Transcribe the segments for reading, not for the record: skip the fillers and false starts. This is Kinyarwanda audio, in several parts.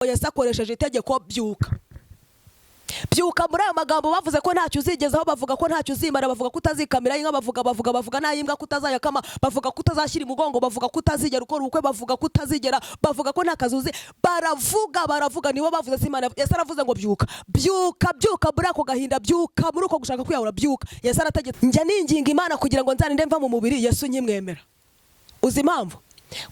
Yesu akoresheje itegeko byuka. Byuka muri ayo magambo bavuze ko ntacyo uzigezaho, bavuga ko ntacyo uzimara, bavuga ko utazikamira inka, bavuga nayimbwa ko utazayakama, bavuga ko utazashyira imugongo, bavuga ko utazigera ukora ubukwe, bavuga ko utazigera, bavuga ko nta kazi uzi, baravuga nibo bavuze Imana. Yesu aravuze ngo byuka muri ako gahinda, byuka muri uko gushaka kwiyahura, byuka. Yesu arategetse, njya ninginga Imana kugira ngo nzaninde mva mu mubiri Yesu nkimwemera. Uzi impamvu?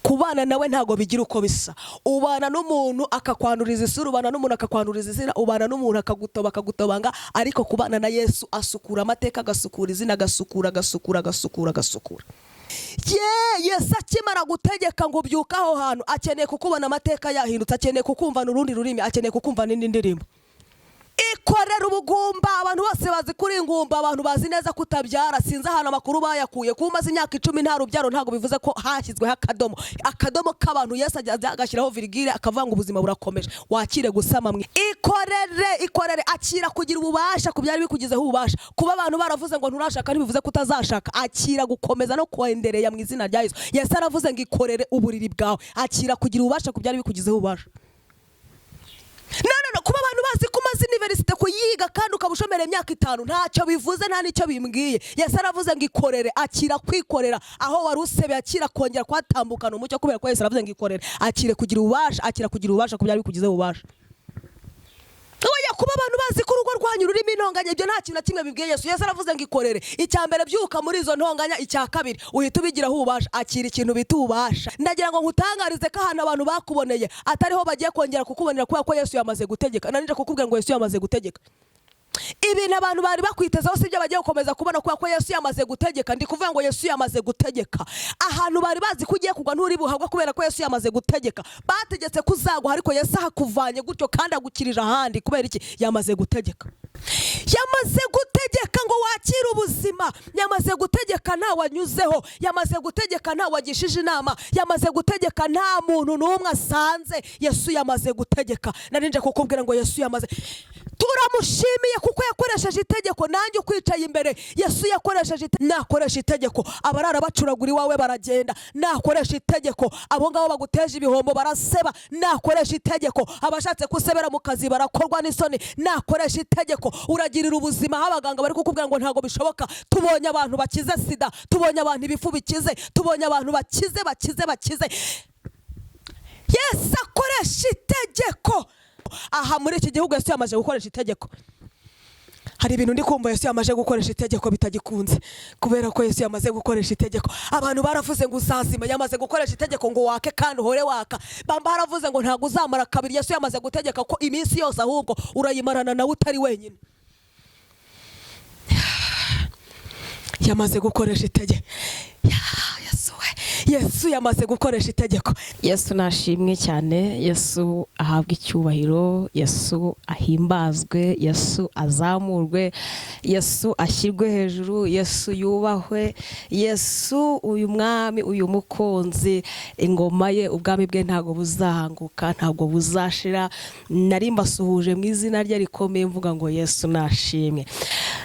Kubana nawe ntago bigira uko bisa. Ubana n'umuntu akakwanduriza isura, ubana n'umuntu akakwanduriza izina, ubana n'umuntu akagutobanga, ariko kubana na Yesu asukura amateka, agasukura izina, agasukura. Yesu akimara gutegeka ngo byuka aho hantu, akeneye kukubona amateka yahindutse, akeneye kukumva n'urundi rurimi, akeneye kukumva n'indi ndirimbo. Ikorera ubugumba. Abantu bose bazi kuri ingumba, abantu bazi neza kutabyara. Sinzi ahantu amakuru bayakuye. Kumaze imyaka 10 nta rubyaro, ntago bivuze ko hashyizweho akadomo k'abantu. Yesu agashyiraho virgule akavuga ngo ubuzima burakomeje, wakire gusama mwe. Ikorere akira kugira ububasha ku byari bikugizeho ububasha. Kuba abantu baravuze ngo nturashaka ntibivuze ko utazashaka. Akira gukomeza no kuendelea mu izina rya Yesu. Yesu aravuze ngo ikorere uburiri bwawe, akira kugira ububasha ku byari bikugizeho ububasha. No, kuba abantu bazi ko umaze universite kuyiga kandi ukabushomera imyaka 5 ntacyo bivuze, nta nicyo bimbwiye. Yesu aravuze ngo ikorere, akira kwikorera. Aho wari usebe akira kongera kwatambukana umucyo, kubera ko Yesu aravuze ngo ikorere, akire kugira ububasha, akira kugira ububasha ku byari bikugizeho ububasha. Oya, kuba abantu bazi ko urugo rwanyu rurimo intonganya, ibyo nta kintu na kimwe bibwiye Yesu. Yesu aravuze ngo ikorere. Icyambere byuka muri izo ntonganya, icya kabiri uhita ubigiraho ububasha, akira ikintu bita ububasha. Ndagira ngo nkutangarize ko ahantu abantu bakuboneye atariho bagiye kongera kukubonera, kubera ko Yesu yamaze gutegeka. Nanije kukubwira ngo Yesu yamaze gutegeka. Ibintu abantu bari bakwitezaho sibyo bagiye gukomeza kubona, kubera ko Yesu yamaze gutegeka. Ndi kuvuga ngo Yesu yamaze gutegeka. Ahantu bari bazi ko ugiye kugwa nturi buhabwa, kubera ko Yesu yamaze gutegeka. Bategetse kuzagwa, ariko Yesu ahakuvanye gutyo kandi agukirije ahandi. Kubera iki? Yamaze gutegeka. Yamaze gutegeka ngo wakire ubuzima. Yamaze gutegeka nta wanyuzeho. Yamaze gutegeka nta wagishije inama. Yamaze gutegeka nta muntu n'umwe asanze. Yesu yamaze gutegeka. Narinje kukubwira ngo Yesu yamaze. Turamushimiye kuko yakoresheje itegeko. Nanjye ukwicaye imbere, Yesu yakoresheje nakoresha itegeko. Abarara bacuragura iwawe baragenda, nakoresha itegeko. Abo ngabo baguteje ibihombo baraseba, nakoresha itegeko. Abashatse kusebera mu kazi barakorwa n'isoni, nakoresha itegeko. Uragirira ubuzima abaganga bari kukubwira ngo ntago bishoboka. Tubonye abantu bakize sida, tubonye abantu ibifu bikize, tubonye abantu bakize. Yesu akoresha itegeko. Aha muri iki gihugu Yesu yamaze gukoresha itegeko. Hari ibintu ndi kumva Yesu yamaze gukoresha itegeko bitagikunze, kubera ko Yesu yamaze gukoresha itegeko. Abantu baravuze ngo uzazima, yamaze gukoresha itegeko ngo wake kandi uhore waka. Baravuze ngo ntago uzamara kabiri, Yesu yamaze gutegeka ko iminsi yose ahubwo urayimarana nawe utari wenyine. Yamaze gukoresha itegeko. Yesu yamaze gukoresha itegeko. Yesu nashimwe cyane, Yesu ahabwa icyubahiro, Yesu ahimbazwe, Yesu azamurwe, Yesu ashyirwe hejuru, Yesu yubahwe, Yesu uyu mwami, uyu mukunzi, ingoma ye, ubwami bwe ntago buzahanguka, ntago buzashira. Nari mbasuhuje mu izina rye rikomeye mvuga ngo Yesu nashimwe.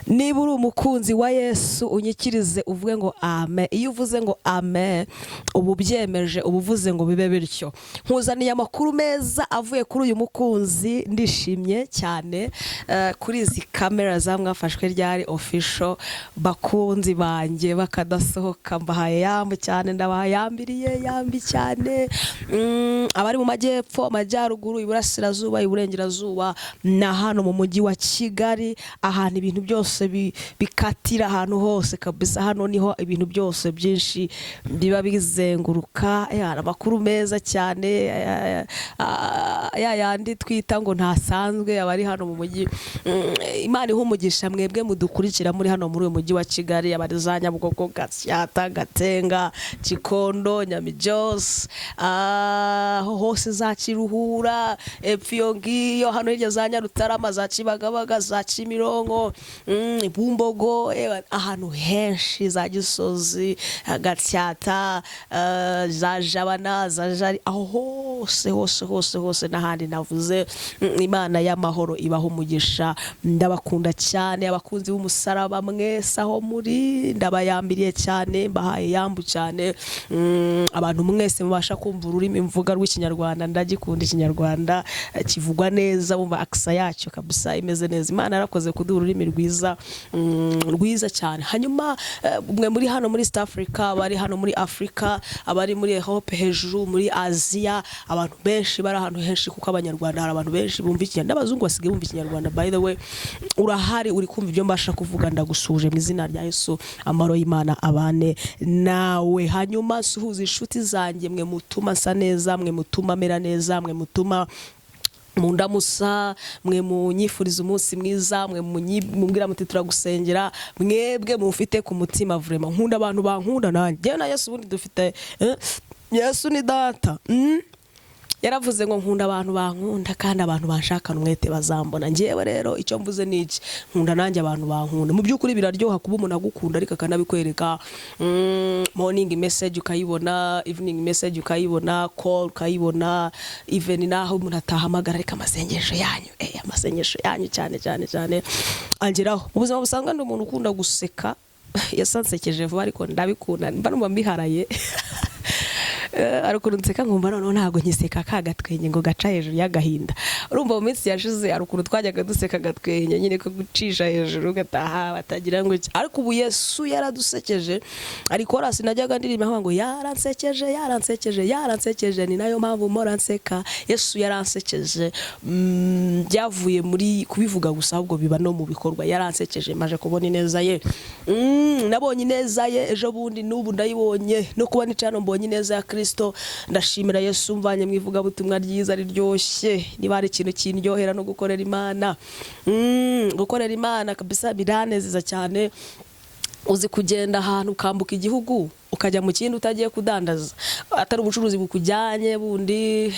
Niba uri umukunzi wa Yesu unyikirize uvuge ngo amen. Iyo uvuze ngo amen, ubu byemeje, ubuvuze ngo bibe bityo. Nkuzaniye amakuru meza avuye kuri uyu mukunzi. Ndishimye cyane kuri izi kamera zamwafashwe ryari official. Bakunzi banjye bakadasohoka, mbahaye yambu cyane, ndabahayambiriye yambi cyane. Abari mu majyepfo, amajyaruguru, iburasirazuba, iburengerazuba, na hano mu mujyi wa Kigali, ahantu ibintu byose bikatira ahantu hose kabisa. Hano niho ibintu byose byinshi biba bizenguruka. Amakuru meza cyane, yandi twita ngo ntasanzwe. Abari hano mu mujyi, Imana ihumugisha mwebwe mudukurikira muri hano muri uyu mujyi wa Kigali. Abari za Nyabugogo, Gatsata, Gatenga, Gikondo, Nyamijose, hose za Kiruhura, epfo ngiyo, hano hirya za Nyarutarama, za Kibagabaga, za Kimironko, Bumbogo, ahantu henshi, za Gisozi, Gatsata, za Jabana, za Jari, aho hose n'ahandi navuze. Imana y'amahoro ibaho umugisha, ndabakunda cyane abakunzi b'umusaraba mwese aho muri, ndabayambiriye cyane, mbahaye yambu cyane. Abantu mwese mubasha kumva ururimi mvuga rw'ikinyarwanda, ndagikunda ikinyarwanda kivugwa neza, bumva aksa yacyo kabisa imeze neza. Imana yarakoze kuduha ururimi rwiza cyane. Hanyuma mwe muri hano muri East Africa, abari hano muri Africa, abari muri Europe hejuru, muri Asia, abantu benshi bari ahantu henshi, kuko abanyarwanda hari abantu benshi bumva ikinyarwanda, n'abazungu basigaye bumva ikinyarwanda. By the way, urahari uri kumva ibyo mbasha kuvuga, ndagusuje mu izina rya Yesu, amahoro y'Imana abane nawe. Hanyuma suhuza inshuti zanjye, mwe mutuma nsa neza, mwe mutuma mera neza, mwe mutuma mundamusa, mwe munyifuriza umunsi mwiza, mwe mumbwira muti turagusengera, mwebwe mufite ku mutima vraiment. Nkunda abantu bankunda nanjye na Yesu, ubundi dufite Yesu ni data. Yaravuze ngo nkunda abantu bankunda, kandi abantu banshakana umwete bazambona. Ngewe rero icyo mvuze ni iki, nkunda nanjye abantu bankunda. Mu by'ukuri biraryoha kuba umuntu agukunda ariko akanabikwereka. Morning message ukayibona, evening message ukayibona, call ukayibona, even naho umuntu atahamagara ariko amasengesho yanyu cyane angeraho. Mu buzima busanga ndi umuntu ukunda guseka, yasansekeje vuba ariko ndabikunda, mba numva mbiharaye. Arukuntu nseka nkumva none ntago nkiseka kagatwenye ngo gaca hejuru y'agahinda. Urumva mu minsi yashize arukuntu twajyaga duseka gatwenye nyine ko gucisha hejuru gataha batagira ngo, ariko ubu Yesu yaradusekeje. Ariko rasi najyaga ndirimba ngo yaransekeje, ni nayo mpamvu mpora nseka. Yesu yaransekeje, byavuye muri kubivuga gusa, ahubwo biba no mu bikorwa. Yaransekeje, maje kubona ineza ye. Nabonye ineza ye ejo bundi, n'ubu ndayibonye, no kuba nicano mbonye ineza ya Kristo. Ndashimira Yesu, mvanye mu ivuga butumwa ryiza riryoshye. Niba hari ikintu kindyohera no gukorera Imana, gukorera Imana kabisa biranezeza cyane. Uzi kugenda ahantu ukambuka igihugu ukajya mu kindi utagiye kudandaza, atari ubucuruzi bukujyanye bundi.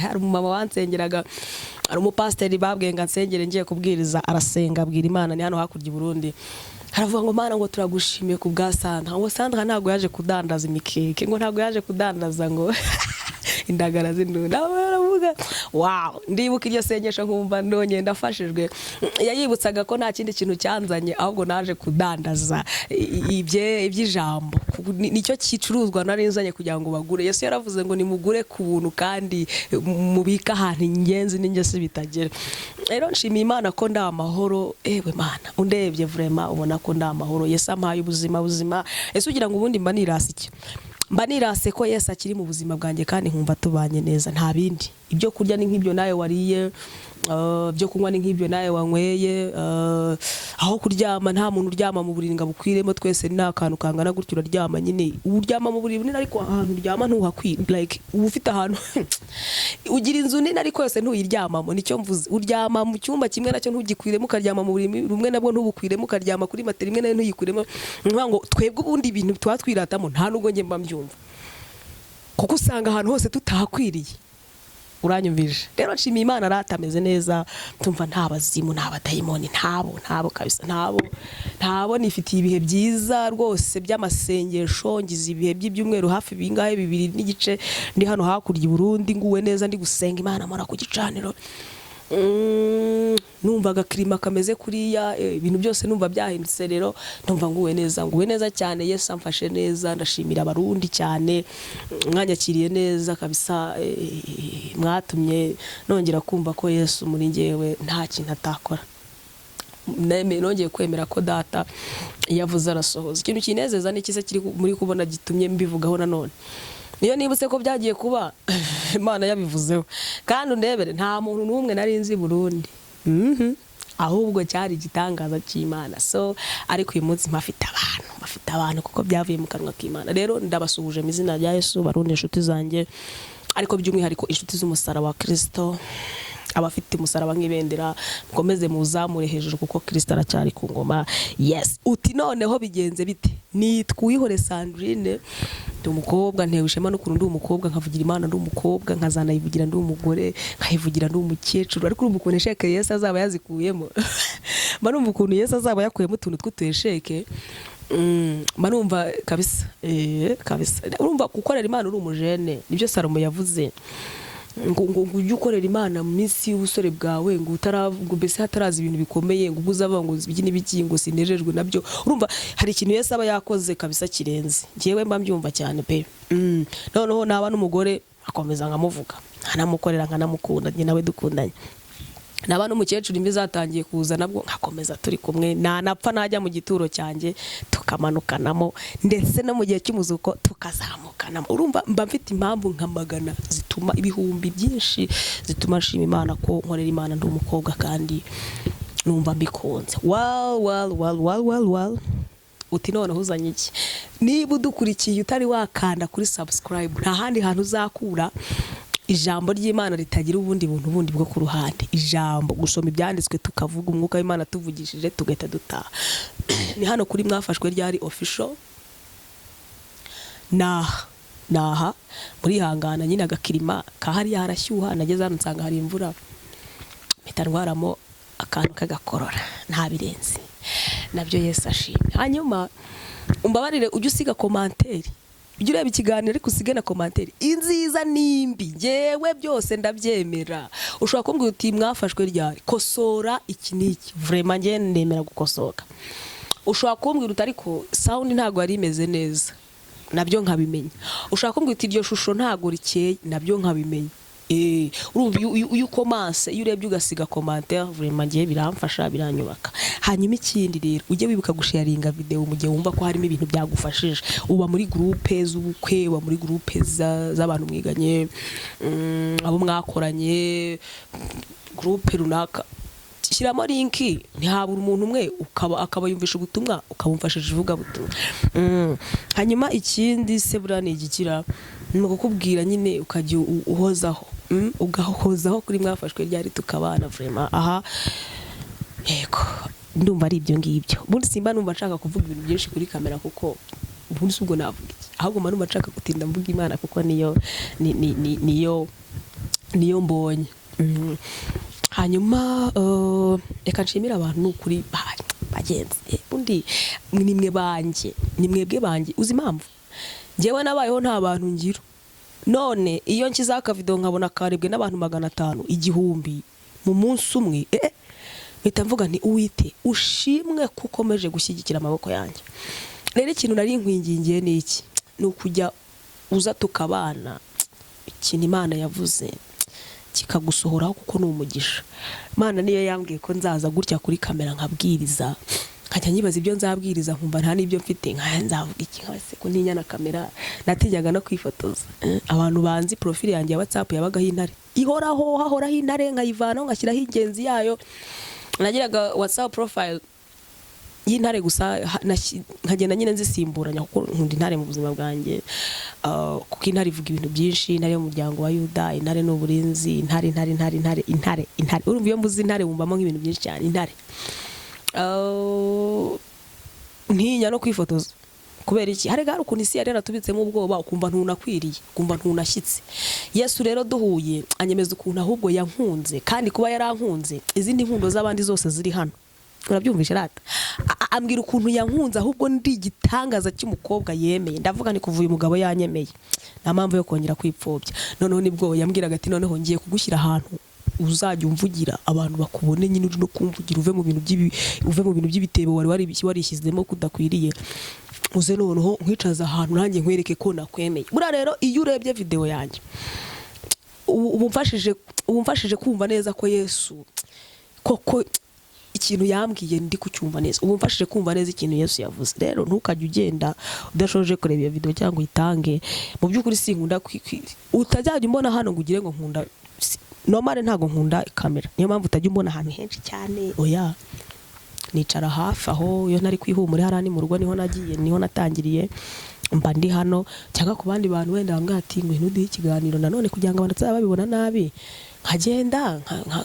Hari umumama wansengeraga, hari umupasiteri babwenga nsengere ngiye kubwiriza, arasenga abwira Imana, ni hano hakurya i Burundi. Haravuga ngo Mana ngo turagushimiye ku bwa Sandra. Ngo Sandra ntago yaje kudandaza imikeke, ngo ntago yaje kudandaza ngo indagara z'indunda. Baravuga wow, ndibuka iryo sengesho nkumva ndonye ndafashijwe. Yayibutsaga ko nta kindi kintu cyanzanye, ahubwo naje kudandaza iby'ijambo. Nicyo kicuruzwa nari nzanye kugira ngo bagure. Yesu yaravuze ngo nimugure ku buntu kandi mubika ahantu ingenzi n'ingese bitagera. Rero nshimiye Imana ko nda amahoro. Ewe Mana, undebye vraiment ubona ko nda amahoro. Yesu ampaye ubuzima. Yesu ugira ngo ubundi mba nirase iki? Mba nirase ko Yesu akiri mu buzima bwanjye kandi nkumva tubanye neza, nta bindi. Ibyo kurya ni nk'ibyo nawe wariye, byo kunywa ni nk'ibyo nawe wanyweye. Aho kuryama, nta muntu uryama mu buriri ngo bukwiremo, twese ni akantu kangana gutyo uraryama nyine. Uryama mu buriri bunini ariko ahantu uryama ntuhakwira, like uba ufite ahantu ugira inzu nini ariko yose ntuyiryamamo. Nicyo mvuze, uryama mu cyumba kimwe nacyo ntugikwiremo, ukaryama mu buriri rumwe nabwo ntubukwiremo, ukaryama kuri matera imwe nayo ntuyikwiremo. Nkuvuga ngo twebwe ubundi ibintu twatwiratamo nta nubwo njye mba mbyumva, kuko usanga ahantu hose tutahakwiriye. Uranyumvije? Rero nshimiye Imana aratameze neza, tumva nta bazimu, nta badayimoni, ntabo kabisa, ntabo. Nifitiye ibihe byiza rwose by'amasengesho, ngize ibihe by'ibyumweru hafi bingahe 2 n'igice ndi hano hakurya i Burundi, nguwe neza ndi gusenga Imana mara ku gicaniro. Numvaga klima kameze kuriya, ibintu byose numva byahindutse. Rero ndumva nguwe neza cyane. Yesu amfashe neza, ndashimira abarundi cyane, mwanyakiriye neza kabisa. Mwatumye nongera kumva ko Yesu muri ngewe nta kintu atakora. Nongeye kwemera ko data yavuze arasohoza. Ikintu kinezeza ni kize kiri muri kubona gitumye mbivugaho nanone. Iyo nibutse ko byagiye kuba Imana yabivuzeho, kandi undebere nta muntu n'umwe nari nzi Burundi, ahubwo cyari igitangaza cy'Imana. So ariko uyu munsi mafite abantu kuko byavuye mu kanwa k'Imana. Rero ndabasuhuje mu izina rya Yesu, barundi inshuti zanjye, ariko by'umwihariko inshuti z'umusaraba wa Kristo. Abafite umusaraba nk'ibendera mukomeze muzamure hejuru, kuko Kristo aracyari ku ngoma. Yes, uti noneho bigenze bite? Ni twihore Sandrine, ndi umukobwa, ntewe ishema no kuntu ndi umukobwa, nkavugira Imana ndi umukobwa, nkazanayivugira ndi umugore, nkayivugira ndi umukecuru. Ariko urumva ukuntu esheke Yesu azaba yazikuyemo. Marumva ukuntu Yesu azaba yakuyemo utuntu tw'utesheke. Manumva kabisa kabisa urumva gukorera Imana uri umujene nibyo Salomo yavuze ngo ujye ukorera Imana mu minsi y'ubusore bwawe ngo utaravuga mbese hataraza ibintu bikomeye ngo uzava ngo ibiki n'ibiki ngo sinejejwe nabyo urumva hari ikintu Yesu aba yakoze kabisa kirenze ngewe mba mbyumva cyane pe noneho naba n'umugore akomeza nkamuvuga nkanamukorera nkanamukunda njye nawe dukundanye naba n'umukecuru imvi zatangiye kuza nabwo nkakomeza turi kumwe nanapfa najya mu gituro cyanjye tukamanukanamo ndetse no mu gihe cy'umuzuko tukazamukanamo urumva mba mfite impamvu nkamagana zituma ibihumbi byinshi zituma nshima Imana ko nkorera Imana ndi umukobwa kandi numva mbikunze uti none huzanye iki niba udukurikiye utari wakanda kuri subscribe nta handi hantu uzakura ijambo ry'Imana ritagira ubundi buntu bundi bwo ku ruhande ijambo gusoma ibyanditswe tukavuga umwuka w'Imana tuvugishije tugahita dutaha ni hano kuri mwafashwe ryari official naha muri hangana nyine agakirima kahari yarashyuha nageze hano nsanga hari imvura mpita ndwaramo akantu kagakorora nta birenze nabyo Yesu ashimye hanyuma umbabarire ujye usiga commentaire ujye ureba ikiganiro ariko usige na commentaire inziza nimbi ngewe byose ndabyemera ushobora kumbwira uti mwafashwe ryari kosora iki niki vraiment nge nemera gukosoka ushobora kumbwira uti ariko sound ntago ari imeze neza nabyo nkabimenya ushaka kumbwira uti iryo shusho ntago rikeye nabyo nkabimenya urumva iyo commence iyo urebye ugasiga commentaire vraiment ngiye biramfasha biranyubaka hanyuma ikindi rero ujye wibuka gusharinga video mu gihe wumva ko harimo ibintu byagufashije uba muri groupe z'ubukwe uba muri groupe z'abantu mwiganye abo mwakoranye groupe runaka shyiramo linki ntihabura umuntu umwe akaba yumvisha ubutumwa ukabumfashije ivuga butumwa hanyuma ikindi se burane igikira ni kukubwira nyine ukajya uhozaho ugahozaho kuri mwafashwe ryari tukabana vraiment aha yego ndumva ari ibyo ngibyo ubundi simba numva nshaka kuvuga ibintu byinshi kuri kamera kuko ubundi subwo navuga iki ahubwo mba numva nshaka gutinda mvuga Imana kuko niyo mbonye hanyuma reka nshimira abantu n'ukuri bagenzi undi nimwe banjye nimwebwe banjye uzi impamvu ngewe nabayeho nta bantu ngira none iyo nkiza akavido nkabona karebwe n'abantu 500 igihumbi mu munsi umwe mpita mvuga nti uwite ushimwe kukomeje gushyigikira amaboko yanjye rero ikintu nari nkwingingiye ni iki ni ukujya uza tukabana ikintu Imana yavuze kikagusohoraho kuko ni umugisha Imana niyo yambwiye ko nzaza gutya kuri kamera nkabwiriza nkajya nyibaza ibyo nzabwiriza nkumva nta n'ibyo mfite nzavuga iki nkase ko ntinya na kamera natinyaga no kwifotoza abantu banzi profile yanjye ya WhatsApp yabagaho intare ihoraho hahoraho intare nkayivanaho ngashyiraho ingenzi yayo nagiraga WhatsApp profile y'intare gusa nkagenda nyine nzisimburanya kuko nkunda intare mu buzima bwanjye kuko intare ivuga ibintu byinshi intare mu muryango wa Yuda intare n'uburinzi intare urumva iyo mbuze intare wumvamo nk'ibintu byinshi cyane intare ntinya no kwifotoza kubera iki hari garo ukuntu isi yari yaratubitsemo ubwoba ukumva ntunakwiriye ukumva ntunashyitse Yesu rero duhuye anyemeza ukuntu ahubwo yankunze kandi kuba yarankunze izindi nkundo z'abandi zose ziri hano urabyumvisha rata ambwira ukuntu yankunze ahubwo ndi igitangaza cy'umukobwa yemeye ndavuga ni kuvuye umugabo yanyemeye nta mpamvu yo kongera kwipfobya noneho nibwo yambwiraga ati noneho ngiye kugushyira ahantu uzajya umvugira abantu bakubone nyine uri no kumvugira uve mu bintu by'ibitebo wari warishyizemo kudakwiriye uze noneho nkwicaza ahantu nanjye nkwereke ko nakwemeye bura rero iyo urebye video yanjye ubumfashije kumva neza ko Yesu koko ikintu yambwiye ndi kucyumva neza ubumfashije kumva neza ikintu Yesu yavuze rero ntukajye ugenda udashoje kureba iyo video cyangwa uyitange mu by'ukuri sinkunda utajya umbona hano ngo ugire ngo nkunda normale ntago nkunda kamera niyo mpamvu utajya umbona ahantu henshi cyane oya nicara hafi aho iyo ntari kwihumura harani mu rugo niho nagiye niho natangiriye mba ndi hano cyangwa ku bandi bantu wenda bambwira ati ngo ntuduhe ikiganiro nanone kugira ngo abantu bazabibona nabi nkagenda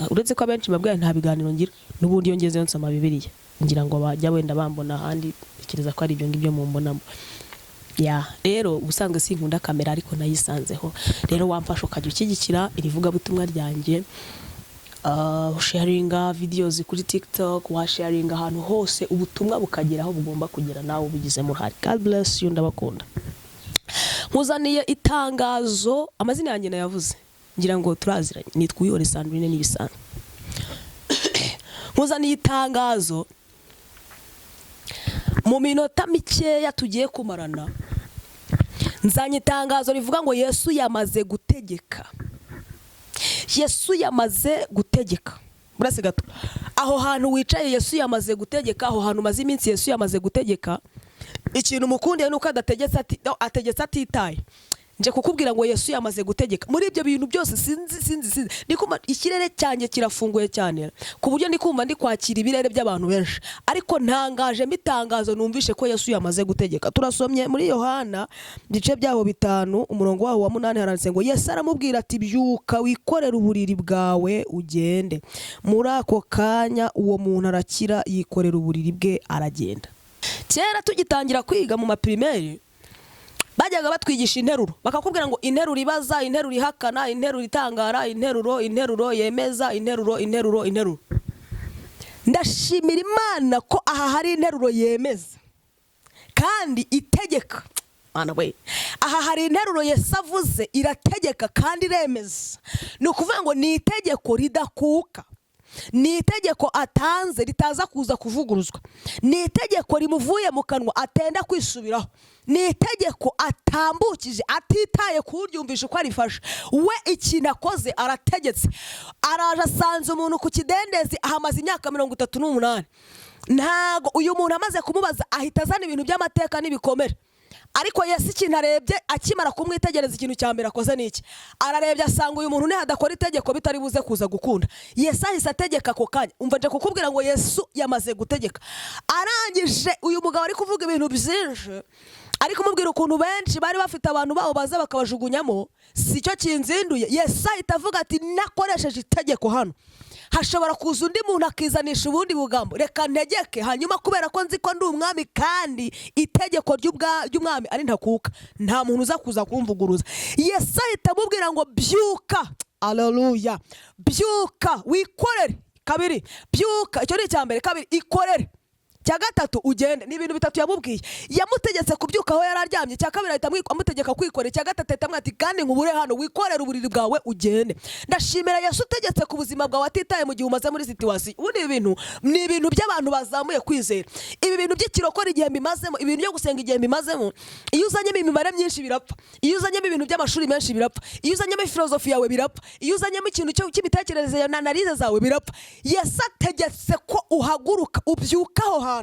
uretse ko abenshi babwira nta biganiro ngira n'ubundi iyo ngezeyo nsoma Bibiliya ngira ngo bajya wenda bambona ahandi bikiriza ko ari ibyo ngibyo mu mbonamo rero ubusanzwe sinkunda kamera ariko nayisanzeho rero wamfasha ukajya ukigikira irivuga butumwa ryanjye usharinga videos kuri TikTok, washaringa ahantu hose ubutumwa bukagera aho bugomba kugera, nawe ubigizemo uruhare. God bless you, ndabakunda. Nkuzaniye itangazo, amazina yanjye nayavuze ngira ngo turaziranye, nitwa Uyore Sandrine n'ibisana. Nkuzaniye itangazo mu minota mikeya tugiye kumarana. Nzanye itangazo rivuga ngo Yesu yamaze gutegeka. Yesu yamaze gutegeka. Burase gato. Aho hantu wicaye Yesu yamaze gutegeka, aho hantu maze iminsi Yesu yamaze gutegeka. Ikintu mukundiye nuko ategetse atitaye. Nje kukubwira ngo Yesu yamaze gutegeka. Muri ibyo bintu byose sinzi. Ndikuma ikirere cyanjye kirafunguye cyane. Ku buryo ndikumva ndi kwakira ibirere by'abantu benshi. Ariko ntangaje mitangazo numvishe ko Yesu yamaze gutegeka. Turasomye muri Yohana bice byabo 5 umurongo waho wa 8 haranditse ngo Yesu aramubwira ati byuka wikorera uburiri bwawe ugende. Muri ako kanya uwo muntu arakira yikorera uburiri bwe aragenda. Kera tugitangira kwiga mu maprimaire bajyaga batwigisha interuro, bakakubwira ngo interuro ibaza, interuro ihakana, interuro itangara, interuro yemeza, interuro. Ndashimira Imana ko aha hari interuro yemeza kandi itegeka. Mana we, aha hari interuro Yesu avuze irategeka kandi iremeza. Ni ukuvuga ngo ni itegeko ridakuka, ni itegeko atanze ritaza kuza kuvuguruzwa, ni itegeko rimuvuye mu kanwa atenda kwisubiraho, ni itegeko atambukije atitaye kuryumvisha uko arifashe. We ikintu akoze arategetse. Araje asanze umuntu ku kidendezi ahamaze imyaka 38. Ntago uyu muntu amaze kumubaza ahita azana ibintu by'amateka n'ibikomere. Ariko Yesu ikintu arebye akimara kumwitegereza ikintu cya mbere akoze niki? Ararebye asanga uyu muntu hadakora itegeko bitari buze kuza gukunda. Yesu ahise ategeka ako kanya. Umva nje kukubwira ngo Yesu yamaze gutegeka. Arangije uyu mugabo ari kuvuga ibintu byinshi, ariko mubwira ukuntu benshi bari bafite abantu babo baza bakabajugunyamo, sicyo kinzinduye. Yesu ahita avuga ati nakoresheje itegeko hano. Hashobora kuza undi muntu akizanisha ubundi bugambo, reka ntegeke, hanyuma kubera ko nzi ko ndi umwami kandi itegeko ry'umwami ari ntakuka, nta muntu uza kuza kumvuguruza. Yesu ahita amubwira ngo byuka. Haleluya. Byuka wikorere. Kabiri, byuka. Icyo ni icyambere. Kabiri, ikorere. Cya gatatu, ugende. Ni ibintu bitatu yamubwiye. Yamutegetse kubyuka aho yari aryamye. Cya kabiri ahita amutegeka kwikorera. Cya gatatu ahita amwati kandi nkubure hano wikorere uburiri bwawe ugende. Ndashimira Yesu utegetse ku buzima bwawe atitaye mu gihe umaze muri situation. Ubundi ibintu ni ibintu by'abantu bazamuye kwizera. Ibi bintu by'ikirokora igihe mbimazemo, ibintu byo gusenga igihe mbimazemo, iyo uzanyemo imibare myinshi birapfa, iyo uzanyemo ibintu by'amashuri menshi birapfa, iyo uzanyemo filozofi yawe birapfa, iyo uzanyemo ikintu cy'imitekerereze ya analize zawe birapfa. Yesu ategetse ko uhaguruka ubyuka aho hantu.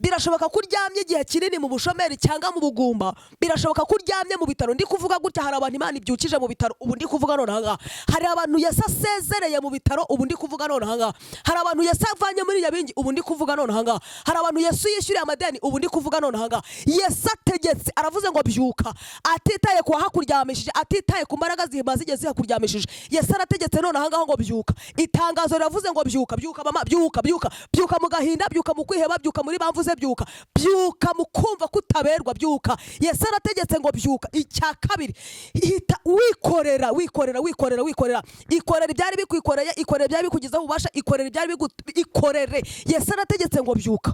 Birashoboka ko uryamye igihe kinini mu bushomeri cyangwa mu bugumba, birashoboka ko uryamye mu bitaro. Ndi kuvuga gutya, hari abantu Imana ibyukije mu bitaro, ubu ndi kuvuga none aha. Hari abantu Yesu asezereye mu bitaro, ubu ndi kuvuga none aha. Hari abantu Yesu avanye muri Nyabingi, ubu ndi kuvuga none aha. Hari abantu Yesu yishyuriye amadeni, ubu ndi kuvuga none aha. Yesu ategetse, aravuze ngo byuka, atitaye ku hakuryamishije, atitaye ku mbaraga zimaze igihe zihakuryamishije. Yesu arategetse none aha ngo byuka. Itangazo riravuze ngo byuka. Byuka mama, byuka. Byuka mu gahinda, byuka mu kwiheba, byuka muri bamvuze, byuka mu kumva kutaberwa, byuka. Yesu arategetse ngo byuka. Icya kabiri, ihita wikorera. Ikorera ibyari bikwikoreye, ikorera ibyari bikugizeho ububasha, ikorera ibyari ikorere. Yesu arategetse ngo byuka.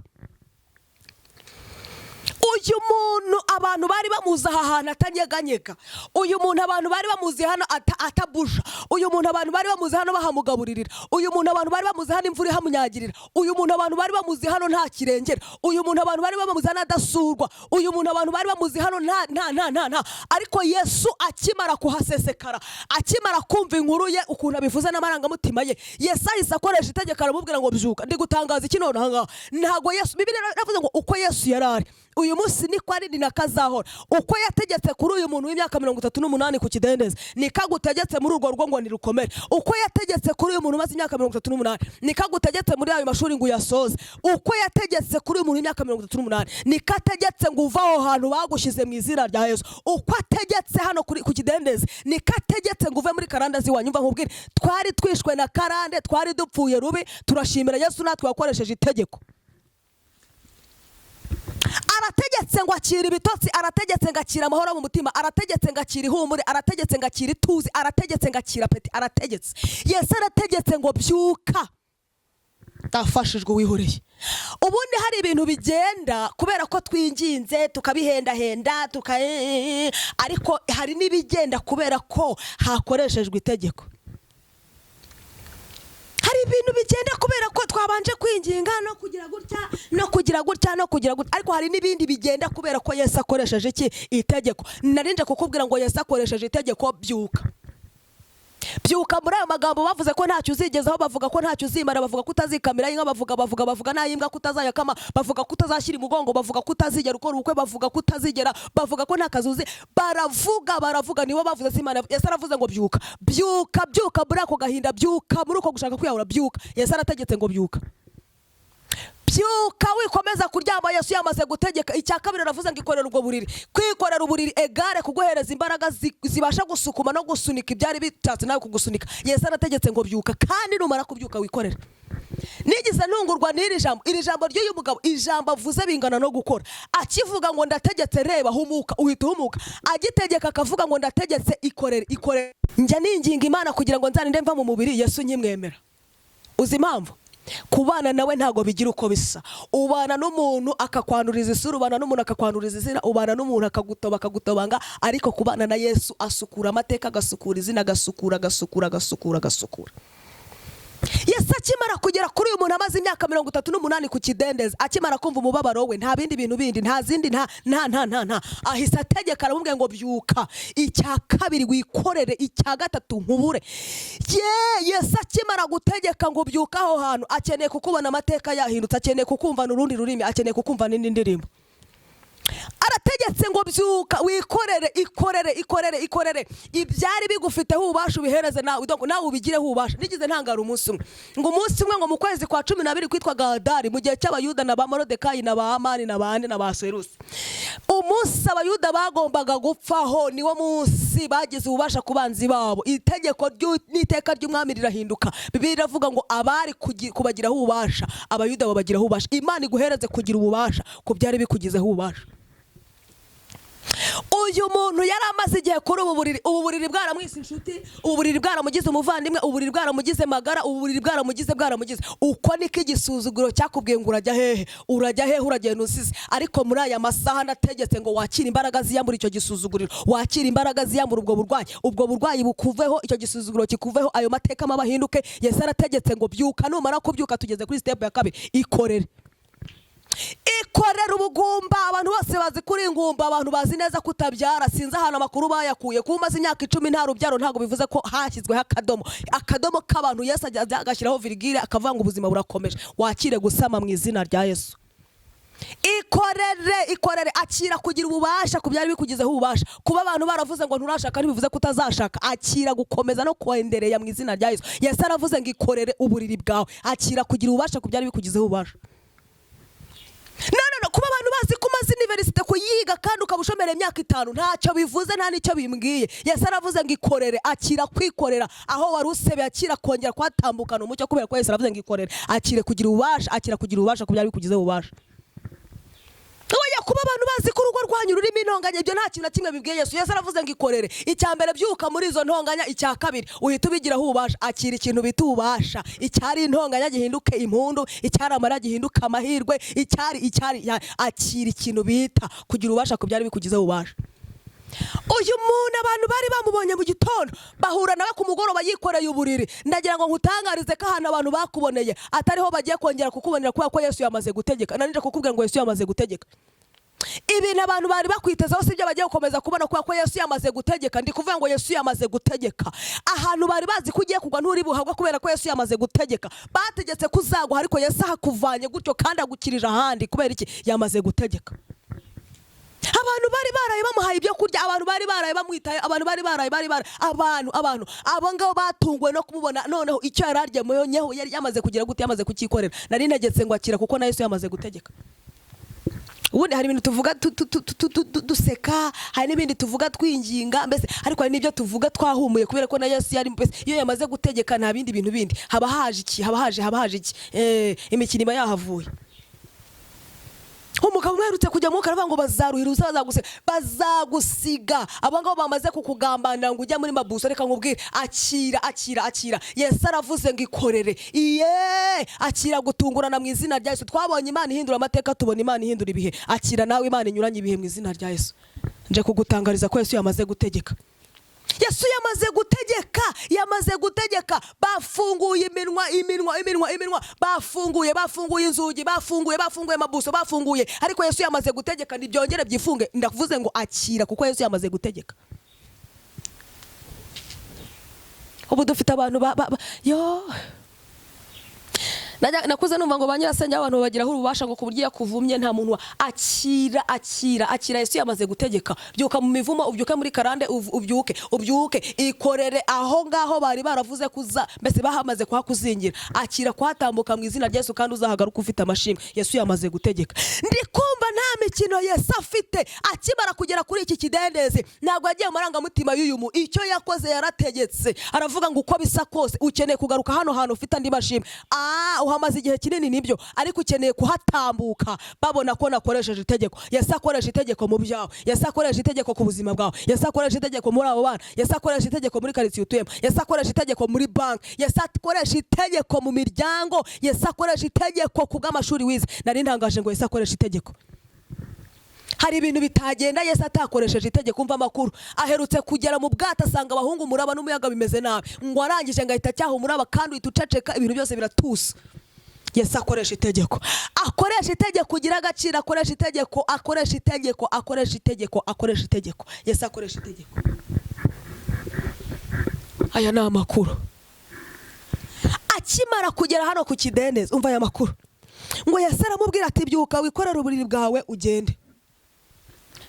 Uyu muntu abantu bari bamuzi aha hantu atanyeganyega. Uyu muntu abantu bari bamuzi hano atabuja. Uyu muntu abantu bari bamuzi hano bahamugaburirira. Uyu muntu abantu bari bamuzi hano imvura ihamunyagirira. Uyu muntu abantu bari bamuzi hano nta kirengera. Uyu muntu abantu bari bamuzi hano adasurwa. Uyu muntu abantu bari bamuzi hano nta. Ariko Yesu akimara kuhasesekara, akimara kumva inkuru ye ukuntu abivuze n'amarangamutima ye, Yesu ahise akoresha itegeko aramubwira ngo byuka. Ndi gutangaza iki none aha. Ntago Yesu, Bibiliya iravuze ngo uko Yesu yarari uyu munsi niko ari ni nakazahora. Uko yategetse kuri uyu muntu w'imyaka 38 ku kidendezi, nikagutegetse muri urwo rugo ngo nirukomere. Uko yategetse kuri uyu muntu maze imyaka 38, nikagutegetse muri ayo mashuri ngo yasoze. Uko yategetse kuri uyu muntu w'imyaka 38, nikategetse ngo uva aho hantu bagushize mu izina rya Yesu. Uko ategetse hano ku kidendezi, nikategetse ngo uve muri karanda ziwanyu. Umva nkubwire, twari twishwe na karande, twari dupfuye rubi. Turashimira Yesu natwe wakoresheje itegeko. arategetse ngo akira ibitotsi, arategetse ngo akira amahoro mu mutima, arategetse ngo akira ihumure, arategetse ngo akira ituze, arategetse ngo akira apeti, arategetse. Yesu arategetse ngo byuka, ndafashijwe wihoreye. Ubundi hari ibintu bigenda kubera ko twinginze tukabihendahenda ariko hari n'ibigenda kubera ko hakoreshejwe itegeko. Hari ibintu bigenda kubera ko twabanje kwinginga no kugira gutya no kugira gutya no kugira gutya, ariko hari n'ibindi bigenda kubera ko Yesu akoresheje iki? Itegeko. Narinje kukubwira ngo Yesu akoresheje itegeko, byuka. Byuka muri ayo magambo bavuze ko ntacyo uzigezaho, bavuga ko ntacyo uzimara, bavuga ko utazikamira inka, bavuga nayimbwa ko utazayakama, bavuga ko utazashyira imugongo, bavuga ko utazigera ukora ubukwe, bavuga ko utazigera, bavuga ko nta kazi uzi, baravuga nibo bavuze Imana. Yesu aravuze ngo byuka, byuka, byuka muri ako gahinda, byuka muri uko gushaka kwiyahura, byuka. Yesu arategetse ngo byuka, byuka wikomeza kuryama. Yesu yamaze gutegeka. Icya kabiri aravuze ngo ikorera ubwo buriri. Kwikorera uburiri egare kuguhereza imbaraga zibasha gusukuma no gusunika ibyari bitatse nawe kugusunika. Yesu arategetse ngo byuka, kandi numara kubyuka wikorera. Nigize ntungurwa n'iri jambo. Iri jambo ry'uyu mugabo, ijambo avuze bingana no gukora. Akivuga ngo ndategetse reba humuka, uhita uhumuka. Agitegeka akavuga ngo ndategetse ikorere, ikorere. Njya ninginga Imana kugira ngo nzaninde mva mu mubiri Yesu nyimwemera. Uzi impamvu? Kubana nawe ntago bigira uko bisa. Ubana n'umuntu akakwanduriza isura, ubana n'umuntu akakwanduriza izina, ubana n'umuntu akagutobanga, ariko kubana na Yesu asukura amateka, agasukura izina, agasukura. Yesu akimara kugera kuri uyu muntu amaze imyaka 38 ku kidendezi, akimara kumva umubabaro we, nta bindi bintu bindi, nta zindi, nta ahise ategeka aramubwira ngo byuka, icya kabiri wikorere, icya gatatu nkubure. Yesu akimara gutegeka ngo byuka aho hantu, akeneye kukubona amateka yahindutse, akeneye kukumva n'urundi rurimi, akeneye kukumva n'indi ndirimbo. Arategetse ngo byuka wikorere, ikorere ibyari bigufiteho ububasha ubihereze nawe ubigireho ububasha. Nigize ntangara umunsi umwe ngo mu kwezi kwa 12 kwitwaga Adari, mu gihe cy'abayuda na ba Morodekayi na ba Hamani na bande na ba Serusi, umunsi abayuda bagombaga gupfaho, niwo munsi bagize ububasha ku banzi babo. Itegeko n'iteka ry'umwami rirahinduka. Bibiliya iravuga ngo abari kubagiraho ububasha, abayuda babagiraho ububasha. Imana iguhereze kugira ububasha ku byari bikugizeho ububasha. Uyu muntu yari amaze igihe kuri ubu buriri bwaramwise inshuti, ubu buriri bwaramugize umuvandimwe, ubu buriri bwaramugize magara, ubu buriri bwaramugize. Uko niko igisuzuguro cyakubwiye ngo urajya hehe, uragenda usize. Ariko muri aya masaha ndategetse ngo wakire imbaraga ziyambura icyo gisuzuguriro, wakire imbaraga ziyambura ubwo burwayi bukuveho, icyo gisuzuguro kikuveho, ayo mateka mabahinduke. Yesu arategetse ngo byuka. Numara kubyuka tugeze kuri step ya kabiri, ikorere. Ikorera ubugumba. Abantu bose bazi kuri ingumba, abantu bazi neza kutabyara. Sinzi ahantu amakuru bayakuye. Kumaze imyaka 10 nta rubyaro, ntago bivuze ko hashyizweho akadomo k'abantu. Yesu agashyiraho virgule akavuga ngo ubuzima burakomeje. Wakire gusama mu izina rya Yesu. Ikorere, akira kugira ububasha ku byari bikugizeho ububasha. Kuba abantu baravuze ngo nturashaka ntibivuze ko utazashaka. Akira gukomeza no kwenderera mu izina rya Yesu. Yesu aravuze ngo ikorere uburiri bwawe. Akira kugira ububasha ku byari bikugizeho ububasha. No, kuba abantu bazi ko umaze universite kuyiga kandi ukabushomera imyaka 5 ntacyo bivuze, nta nicyo bimbwiye. Yesu aravuze ngo ikorere, akira kwikorera. Aho wari usebe, akira kongera kwatambukana umucyo, kubera ko Yesu aravuze ngo ikorere. Akire kugira ububasha, akira kugira ububasha ku byari bikugizeho ububasha. Oya, kuba abantu bazi ko urugo rwanyu rurimo intonganya, ibyo nta kintu na kimwe bibwiye Yesu. Yesu aravuze ngo ikorere. Icya mbere byuka muri izo ntonganya, icya kabiri uhita ubigiraho ububasha. Akira ikintu bita ububasha. Icyari intonganya gihinduke impundu, icyari amara gihinduka amahirwe, icyari akira ikintu bita kugira ububasha ku byari bikugizeho ububasha. Uyu muntu abantu bari bamubonye mu gitondo, bahura nawe ku mugoroba yikoreye uburiri. Ndagira ngo nkutangarize ko ahantu abantu bakuboneye atariho bagiye kongera kukubonera, kubera ko Yesu yamaze gutegeka. Nanije kukubwira ngo Yesu yamaze gutegeka. Ibintu abantu bari bakwitezeho sibyo bagiye gukomeza kubona, kubera ko Yesu yamaze gutegeka. Ndi kuvuga ngo Yesu yamaze gutegeka. Ahantu bari bazi ko ugiye kugwa nturi buhagwa, kubera ko Yesu yamaze gutegeka. Bategetse kuzagwa, ariko Yesu ahakuvanye gutyo kandi agukirije ahandi. Kubera iki? Yamaze gutegeka. Abantu bari baraye bamuhaye ibyo kurya, abantu bari baraye bamwitaye, abantu bari baraye abantu abo ngabo batunguwe no kumubona. Noneho icyo yararyemoyeho yari yamaze kugira gute, yamaze kukikorera. Nari ntegetse ngo akira, kuko na Yesu yamaze gutegeka. Ubundi hari ibintu tuvuga duseka, hari n'ibindi tuvuga twinginga, mbese ariko hari n'ibyo tuvuga twahumuye, kubera ko na Yesu yari mbese iyo yamaze gutegeka nta bindi bintu bindi. Haba haje iki, imikino iba yahavuye. umugabo uherutse kujya mu karavuga ngo bazaruhira bazagusiga abo ngabo bamaze kukugambanira ngo ujye muri mabuso. Reka nkubwire, akira. Yesu aravuze ngo ikorere, akira gutungurana mu izina rya Yesu. Twabonye Imana ihindura amateka, tubona Imana ihindura ibihe. Akira nawe Imana inyuranye ibihe mu izina rya Yesu. Nje kugutangariza ko Yesu yamaze gutegeka. Yesu yamaze gutegeka. Bafunguye iminwa, bafunguye inzugi, bafunguye amabuso, bafunguye. Ariko Yesu yamaze gutegeka, ntibyongere byifunge. Ndavuze ngo akira, kuko Yesu yamaze gutegeka. Ubu dufite abantu nakuze numva ngo banyirasenge abantu bagiraho ububasha ngo kuburyo yakuvumye nta muntu akira. Yesu yamaze gutegeka. Byuka mu mivumo, ubyuke muri karande, ubyuke ikorere aho ngaho bari baravuze kuza, mbese bahamaze kuhakuzingira. Akira kwatambuka mu izina rya Yesu, kandi uzahagaruka ufite amashimwe. Yesu yamaze gutegeka. Ndikumva nta mikino Yesu afite. Akimara kugera kuri iki kidendezi, ntabwo yagiye amarangamutima y'uyu mu. Icyo yakoze yarategetse. Aravuga ngo uko bisa kose ukeneye kugaruka hano hantu ufite andi mashimwe. Uhamaze igihe kinini nibyo, ariko ukeneye kuhatambuka babona ko nakoresheje itegeko. Yesu akoresha itegeko mu byawe. Yesu akoresha itegeko ku buzima bwawe. Yesu akoresha itegeko muri abo bana. Yesu akoresha itegeko muri karitsiye utuyemo. Yesu akoresha itegeko muri banki. Yesu akoresha itegeko mu miryango. Yesu akoresha itegeko ku bw'amashuri wize. Nari ntangaje ngo Yesu akoresha itegeko. Hari ibintu bitagenda Yesu atakoresheje itegeko. Umva amakuru, aherutse kugera mu bwato asanga abahungu umuraba n'umuyaga bimeze nabi, ngo arangije ngo ahita cyaha umuraba kandi uhita uceceka, ibintu byose biratusa. Yesu akoresha itegeko. Ugira agaciro, akoresha itegeko. Yesu akoresha itegeko. Aya ni amakuru. Akimara kugera hano ku kidendezi, umva aya makuru, ngo Yesu aramubwira ati byuka wikorere uburiri bwawe ugende.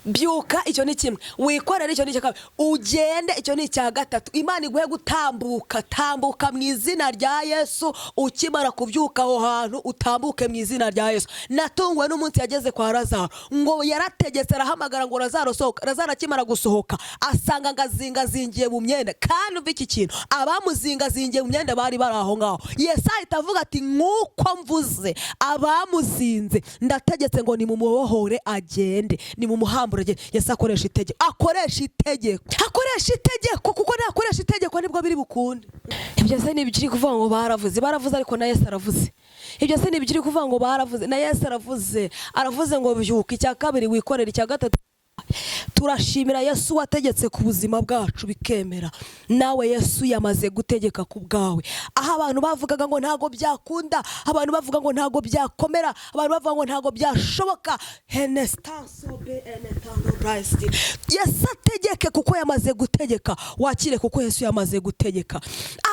Byuka, icyo ni kimwe. Wikorere, icyo ni cya kabiri. Ugende, icyo ni cya gatatu. Imana iguhe gutambuka. Tambuka mu izina rya Yesu. Ukimara kubyuka aho hantu, utambuke mu izina rya Yesu. Natunguwe n'umunsi yageze kwa Lazaro, ngo yarategetse arahamagara ngo Lazaro sohoka. Lazaro akimara gusohoka asanga ngazingazingiye mu myenda. Kandi umva iki kintu, abamuzingazingiye mu myenda bari bari aho ngaho. Yesu ahita avuga ati nk'uko mvuze abamuzinze, ndategetse ngo nimumubohore agende, nimumuhambure. Yesu akoresha itegeko. Akoresha itegeko, kuko nakoresha itegeko nibwo biri bukunde. Ibyo se nibikiri kuvuga ngo baravuze ariko na Yesu aravuze. Ibyo se nibikiri kuvuga ngo baravuze, na Yesu aravuze ngo byuka. Icya kabiri wikorera. Icya gatatu, turashimira Yesu wategetse ku buzima bwacu bikemera. Nawe Yesu yamaze gutegeka ku bwawe. Aho abantu bavugaga ngo ntago byakunda, abantu bavuga ngo ntago byakomera, abantu bavuga ngo ntago byashoboka, Yesu ategeke kuko yamaze gutegeka. Wakire kuko Yesu yamaze gutegeka.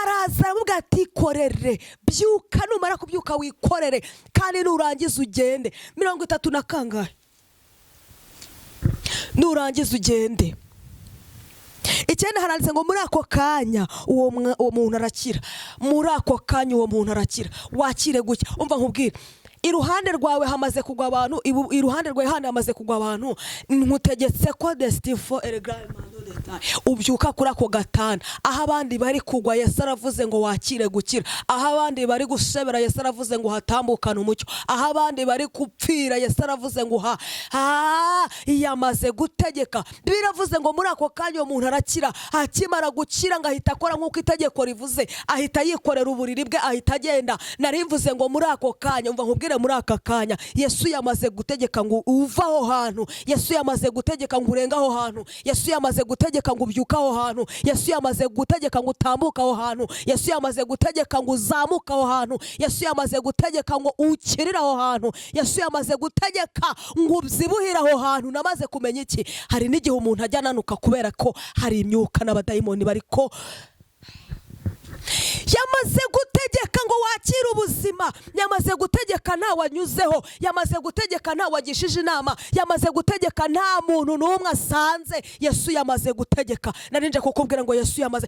Araza aravuga ati korere, byuka, numara kubyuka wikorere, kandi nurangiza ugende. 30 na kangahe? Nurangiza ugende. Icyenda haranditse ngo muri ako kanya uwo muntu arakira. Muri ako kanya uwo muntu arakira. Wakire gucya. Umva nkubwire, iruhande rwawe hamaze kugwa abantu, iruhande rwawe handi hamaze kugwa abantu. Nkutegetse ko destifo elegrama ubyuka kuri ako gatanda. Aho abandi bari kugwa Yesu aravuze ngo wakire gukira. Aho abandi bari gusebera Yesu aravuze ngo hatambukane umucyo. Aho abandi bari kupfira Yesu aravuze ngo yamaze gutegeka. Biravuze ngo muri ako kanya umuntu arakira. Akimara gukira ngo ahita akora nk'uko itegeko rivuze, ahita yikorera uburiri bwe, ahita agenda. Nari mvuze ngo muri ako kanya, umva nkubwire, muri aka kanya Yesu yamaze gutegeka ngo uva aho hantu. Yesu yamaze gutegeka ngo urenga aho hantu. Yesu yamaze gutegeka ngo ubyuka aho hantu. Yesu yamaze gutegeka ngo utambuka aho hantu. Yesu yamaze gutegeka ngo uzamuka aho hantu. Yesu yamaze gutegeka ngo ukirira aho hantu. Yesu yamaze gutegeka ngo ubyibuhire aho hantu. Namaze kumenya iki, hari n'igihe umuntu ajya ananuka kubera ko hari imyuka n'abadayimoni bariko. Yamaze gutegeka ngo wakire ubuzima. Yamaze gutegeka nta wanyuzeho. Yamaze gutegeka nta wagishije inama. Yamaze gutegeka nta muntu n'umwe asanze. Yesu yamaze gutegeka. Narinje kukubwira ngo Yesu yamaze.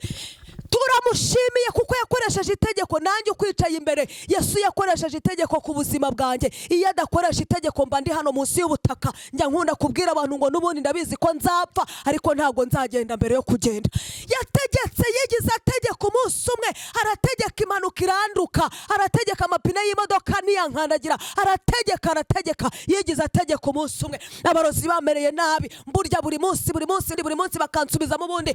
turamushimiye kuko yakoresheje itegeko. Nanjye ukwicaye imbere, Yesu yakoresheje itegeko ku buzima bwanjye. Iyo adakoresha itegeko mba ndi hano munsi y'ubutaka. Njya nkunda kubwira abantu ngo n'ubundi ndabizi ko nzapfa, ariko ntabwo nzagenda mbere yo kugenda. Yategetse, yigize ategeka umunsi umwe, arategeka impanuka iranduka, arategeka amapine y'imodoka niyankandagira, arategeka, yigize ategeka umunsi umwe. Abarozi bamereye nabi, mburya buri munsi bakansubizamo ubundi.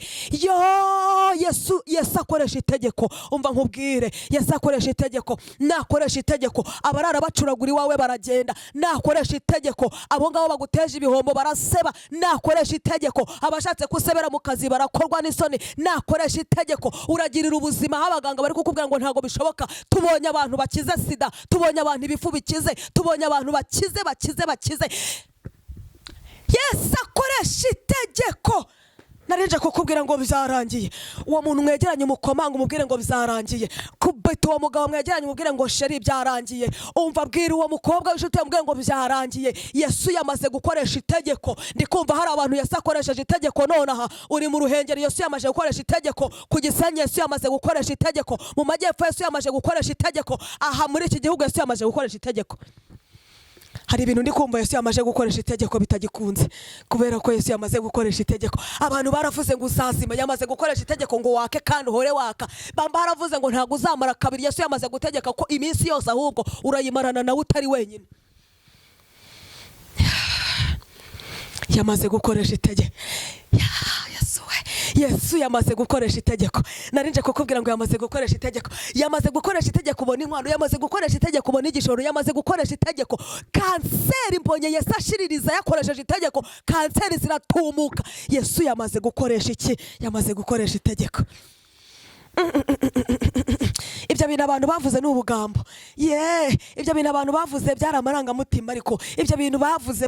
Yesu akoresha itegeko. Umva nkubwire, Yesu akoresha itegeko. Nakoresha itegeko, abarara bacuragura iwawe baragenda. Nakoresha itegeko, abo ngabo baguteje ibihombo baraseba. Nakoresha itegeko, abashatse kusebera mu kazi barakorwa n'isoni. Nakoresha itegeko, uragirira ubuzima aho abaganga bari kukubwira ngo ntabwo bishoboka. Tubonye abantu bakize sida, tubonye abantu ibifu bikize, tubonye abantu bakize. Yesu akoresha itegeko. Narinje kukubwira ngo bizarangiye. Uwo muntu mwegeranye umukomanga umubwire ngo bizarangiye. Kubita uwo mugabo mwegeranye umubwire ngo sheri byarangiye. Umva bwira uwo mukobwa w'inshuti umubwire ngo byarangiye. Yesu yamaze gukoresha itegeko. Ndikumva hari abantu Yesu akoresheje itegeko nonaha. Uri mu ruhengeri, Yesu yamaze gukoresha itegeko. Ku Gisenyi Yesu yamaze gukoresha itegeko. Mu Majyepfo Yesu yamaze gukoresha itegeko. Aha muri iki gihugu Yesu yamaze gukoresha itegeko. Hari ibintu ndi kumva Yesu yamaze gukoresha itegeko bitagikunze, kubera ko Yesu yamaze gukoresha itegeko. Abantu baravuze ngo uzazima, yamaze gukoresha itegeko ngo wake kandi uhore waka. Baravuze ngo ntabwo uzamara kabiri, Yesu yamaze gutegeka ko iminsi yose ahubwo urayimarana nawe utari wenyine. Yamaze gukoresha itegeko. Yesu yamaze gukoresha itegeko. Narinje kukubwira ngo yamaze gukoresha itegeko. Yamaze gukoresha itegeko ubona inkwano, yamaze gukoresha itegeko ubona igishoro, yamaze gukoresha itegeko. Kanseri mbonye Yesu ashiririza yakoresheje itegeko, kanseri ziratumuka. Yesu yamaze gukoresha iki? Yamaze gukoresha itegeko. Ibyo bintu abantu bavuze n'ubugambo. Ibyo bintu abantu bavuze byari amarangamutima, ariko ibyo bintu bavuze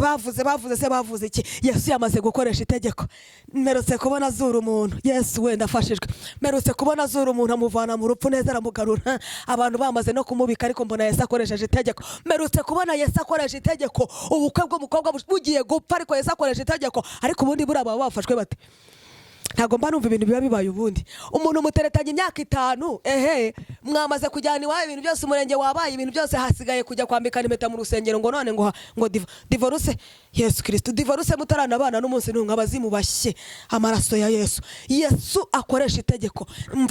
iki? Yesu yamaze gukoresha itegeko. Merutse kubona azura umuntu, Yesu wenda afashijwe. Merutse kubona azura umuntu amuvana mu rupfu neza aramugarura. Abantu bamaze no kumubika, ariko mbona Yesu akoresheje itegeko. Merutse kubona Yesu akoresha itegeko. Ubukwe bw'umukobwa bugiye gupfa, ariko Yesu akoresha itegeko. Ariko ubundi buri aba bafashwe bate? Ntabwo mba numva ibintu biba bibaye ubundi. Umuntu muteretanye imyaka 5, mwamaze kujyana iwawe ibintu byose, umurenge wabaye ibintu byose, hasigaye kujya kwambikana impeta mu rusengero ngo none ngo divorce. Yesu Kristo, divorce mutarana abana n'umunsi ntunga abazimu bashye amaraso ya Yesu. Yesu akoresha itegeko.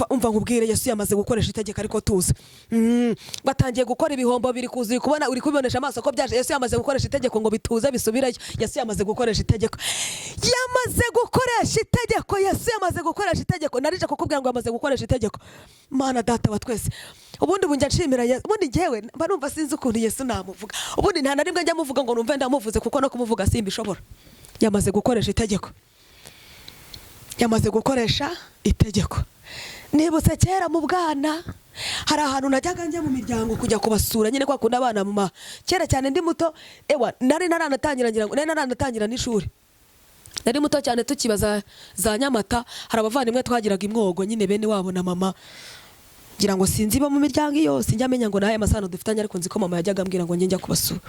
Umva nkubwire, Yesu yamaze gukoresha itegeko, ariko tuzi batangiye gukora ibihombo biri kuzi kubona, uri kubibonesha amaso ko byaje. Yesu yamaze gukoresha itegeko ngo bituze bisubirayo. Yesu yamaze gukoresha itegeko. Yamaze gukoresha itegeko. Yesu yamaze gukoresha itegeko. Narije kukubwira ngo yamaze gukoresha itegeko. Mana data wa twese, ubundi bunjya nshimira Yesu. Ubundi njyewe mba numva sinzi ukuntu Yesu namuvuga. Ubundi nta na rimwe njya muvuga ngo numve ndamuvuze, kuko no kumuvuga simbishobora. Yamaze gukoresha itegeko. Yamaze gukoresha itegeko. Nibutse kera mu bwana, hari ahantu najyaga njya mu miryango kujya kubasura, nyine kwa kunda abana mu kera cyane ndi muto. Nari naranatangira n'ishuri. Nari muto cyane tukibaza za Nyamata, hari abavandimwe twagiraga imwogo nyine bene wabo na mama. Ngira ngo sinzi ba mu miryango yose, njya menya ngo naye amasano dufitanye, ariko nzi ko mama yajyaga ambwira ngo njya kubasura.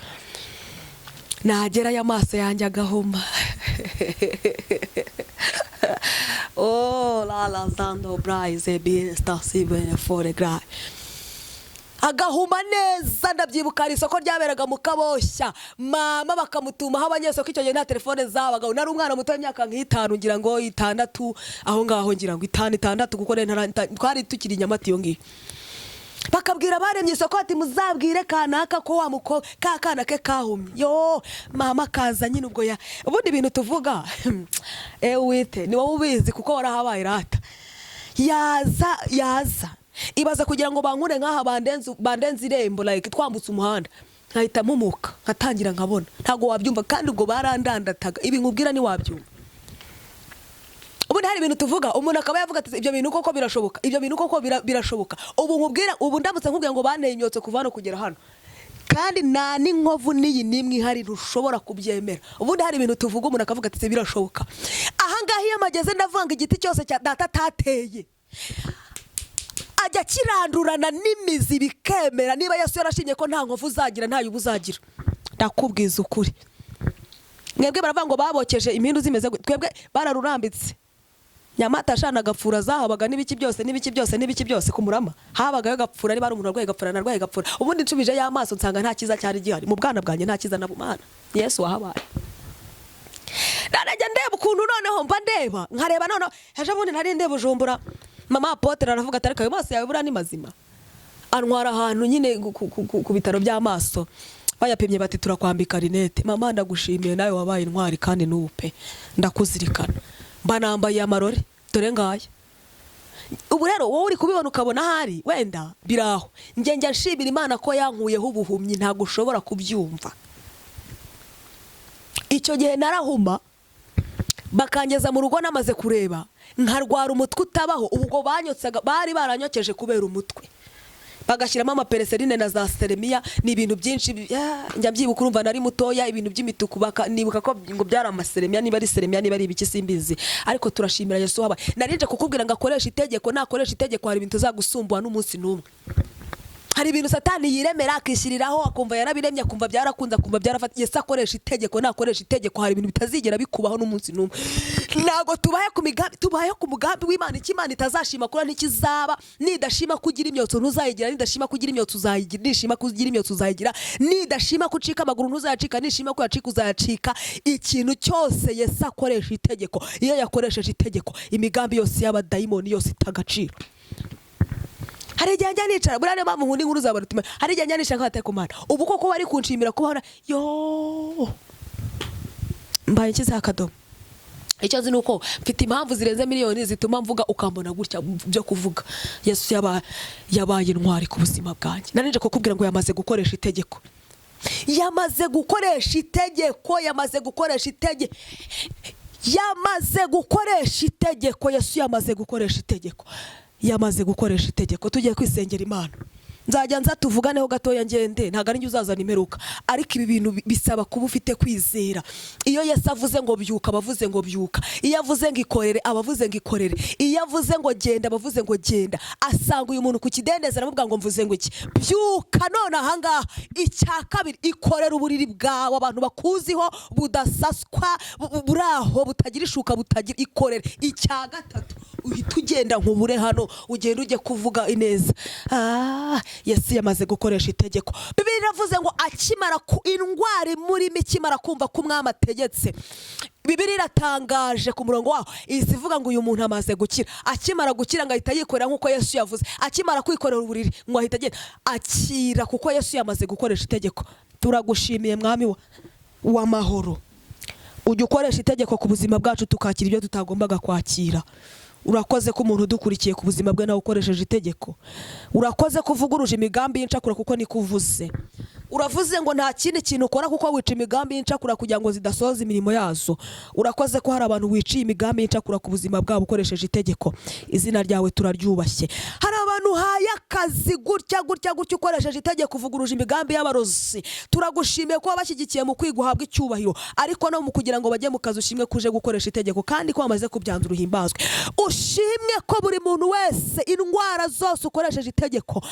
Nagera y'amaso yanjye agahuma. Oh la zando braise bien stasible for gra. Agahuma neza. Ndabyibuka ari isoko ryaberaga mu Kaboshya, mama bakamutumaho abanyesoko. Icyo gihe nta telefone zabaga. Nari umwana muto w'imyaka 5 ngira ngo 6 aho ngaho, ngira ngo 5 kuko twari tukiri Nyamata iyo ngiyo. Bakabwira baremye isoko ati muzabwire kanaka ko wa muko kakana ke kahumye. Mama kaza nyine ubwo ubundi bintu tuvuga wite ni wowe ubizi kuko warahabaye rata. Yaza ibaza kugira ngo bankure nkaha bandenze irembo, like twambutse umuhanda, nkahita mumuka nkatangira nkabona. Ntago wabyumva, kandi ubwo barandandataga. Ibi nkubwira ni wabyumva. Ubundi hari ibintu tuvuga, umuntu akaba yavuga ati ibyo bintu koko birashoboka, ibyo bintu koko birashoboka. Ubu nkubwira, ubu ndamutse nkubwira ngo baneye imyotso kuva hano kugera hano, kandi nta n'inkovu n'iyi nimwe ihari ntushobora kubyemera. Ubundi hari ibintu tuvuga umuntu akavuga ati birashoboka. Aha ngaha iyo mageze ndavanga igiti cyose cya data tateye, ajya kirandurana n'imizi bikemera. Niba Yesu yarashimye ko nta nkovu uzagira, ntayo ubuzagira, ndakubwiza ukuri. Mwebwe baravuga ngo babokeje impindu zimeze, twebwe bararurambitse. Nyamata shana gapfura zahabaga n'ibiki byose ku Murama habagayo gapfura ari bari umuntu arwaye gapfura narwaye gapfura ubundi nsubije y'amaso nsanga nta kiza cyari gihari mu bwana bwanjye nta kiza na bumana Yesu wahabaye narajya ndeba ukuntu noneho mba ndeba nkareba noneho ejo bundi nari ndeba Bujumbura mama Apotre aravuga ati ariko ayo maso yawe bura ni mazima antwara ahantu nyine ku bitaro by'amaso bayapimye bati turakwambika rinete mama ndagushimiye nawe wabaye intwari kandi n'upe ndakuzirikana mba nambaye amarore dore ngaya ubu rero wowe uri kubibona ukabona hari wenda biraho njye nshimira Imana ko yankuyeho ubuhumyi ntabwo ushobora kubyumva icyo gihe narahuma bakangeza mu rugo namaze kureba nkarwara umutwe utabaho ubwo banyotsaga bari baranyokeje kubera umutwe bagashyiramo amapereserine na za seremiya ni ibintu byinshi njya byibuka urumva nari mutoya ibintu by'imituku nibuka ko ngo byari amaseremiya niba ari seremiya niba ari ibiki simbizi ariko turashimira Yesu wabaye narinje kukubwira ngo akoresha itegeko nakoresha itegeko hari ibintu uzagusumbuha n'umunsi n'umwe hari ibintu Satani yiremera akishyiriraho akumva yarabiremye akumva byarakunze akumva byarafata Yesu akoresha itegeko nakoresha itegeko hari ibintu bitazigera bikubaho n'umunsi n'umwe ntago tubaye ku mugambi w'Imana ikimana itazashima kura ntikizaba nidashima kugira imyotso ntuzayigira nidashima kugira imyotso uzayigira nishima kugira imyotso uzayigira nidashima kucika amaguru ntuzayacika nishima ko yacika uzayacika ikintu cyose Yesu akoresha itegeko iyo yakoresheje itegeko imigambi yose y'abadayimoni yose itagaciro hari igihe njya nicara buriya niyo mpamvu nkunda inkuru za Barutima hari igihe njya nicara nkateka Imana ubu koko bari kunshimira kubona yo mbaye nshyizeho akadomo icyo nzi ni uko mfite impamvu zirenze miliyoni zituma mvuga ukambona gutya byo kuvuga Yesu yabaye intwari ku buzima bwanjye narinje kukubwira ngo yamaze gukoresha itegeko yamaze gukoresha itegeko Yesu yamaze gukoresha itegeko yamaze gukoresha itegeko tugiye kwisengera Imana nzajya nza tuvuganeho gatoya ngende ntago ari njye uzazana imperuka ariko ibi bintu bisaba kuba ufite kwizera iyo Yesu avuze ngo byuka abavuze ngo byuka iyo avuze ngo ikorere abavuze ngo ikorere iyo avuze ngo genda abavuze ngo genda asanga uyu muntu ku kidendeza aramubwira ngo mvuze ngo iki byuka none ahangaha icya kabiri ikorera uburiri bwawe abantu bakuziho budasaswa buraho butagira ishuka butagira ikorere icya gatatu uhita ugenda nkubure hano ugenda ujye kuvuga ineza Yesu yamaze gukoresha itegeko Bibiliya iravuze ngo akimara indwara imurimo ikimara kumva ko umwami ategetse Bibiliya iratangaje ku murongo waho izivuga ngo uyu muntu amaze gukira akimara gukira ngo ahita yikorera nk'uko Yesu yavuze akimara kwikorera uburiri ngo ahita agenda akira kuko Yesu yamaze gukoresha itegeko turagushimiye mwami w'amahoro ujya ukoresha itegeko ku buzima bwacu tukakira ibyo tutagombaga kwakira urakoze ko umuntu udukurikiye ku buzima bwe nawe ukoresheje itegeko urakoze kuvuguruje imigambi y'incakura kuko ni kuvuze uravuze ngo nta kindi kintu ukora kuko wica imigambi y'incakura kugira ngo zidasoza imirimo yazo urakoze ko hari abantu wiciye imigambi y'incakura ku buzima bwabo ukoresheje itegeko izina ryawe turaryubashye hari abantu haye akazi gutya ukoresheje itegeko uvuguruje imigambi y'abarozi turagushimiye ko wabashyigikiye mu kwiga uhabwa icyubahiro ariko no mu kugira ngo bajye mu kazi ushimwe kuje gukoresha itegeko kandi ko wamaze kubyanzura uhimbazwe ushimwe ko buri muntu wese indwara zose ukoresheje itegeko